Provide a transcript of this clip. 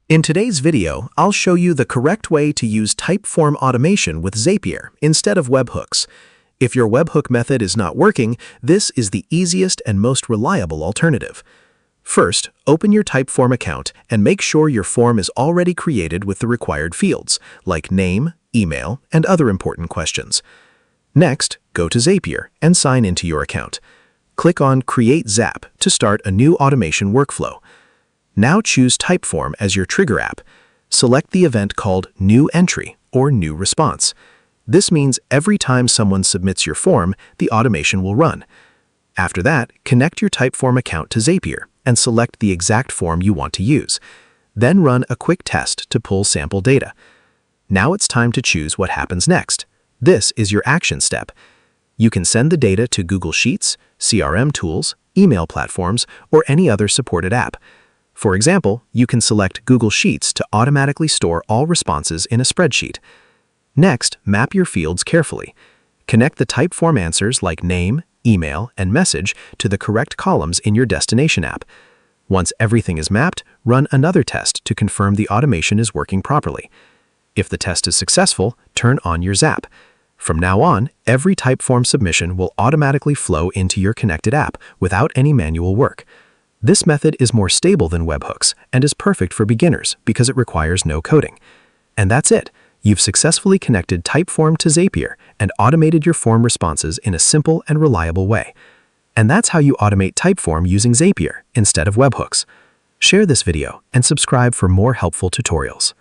In today's video, I'll show you the correct way to use Typeform automation with Zapier instead of webhooks. If your webhook method is not working, this is the easiest and most reliable alternative. First, open your Typeform account and make sure your form is already created with the required fields, like name, email, and other important questions. Next, go to Zapier and sign into your account. Click on Create Zap to start a new automation workflow. Now choose Typeform as your trigger app. Select the event called New Entry or New Response. This means every time someone submits your form, the automation will run. After that, connect your Typeform account to Zapier and select the exact form you want to use. Then run a quick test to pull sample data. Now it's time to choose what happens next. This is your action step. You can send the data to Google Sheets, CRM tools, email platforms, or any other supported app. For example, you can select Google Sheets to automatically store all responses in a spreadsheet. Next, map your fields carefully. Connect the Typeform answers like name, email, and message to the correct columns in your destination app. Once everything is mapped, run another test to confirm the automation is working properly. If the test is successful, turn on your Zap. From now on, every Typeform submission will automatically flow into your connected app without any manual work. This method is more stable than webhooks and is perfect for beginners because it requires no coding. And that's it. You've successfully connected Typeform to Zapier and automated your form responses in a simple and reliable way. And that's how you automate Typeform using Zapier instead of webhooks. Share this video and subscribe for more helpful tutorials.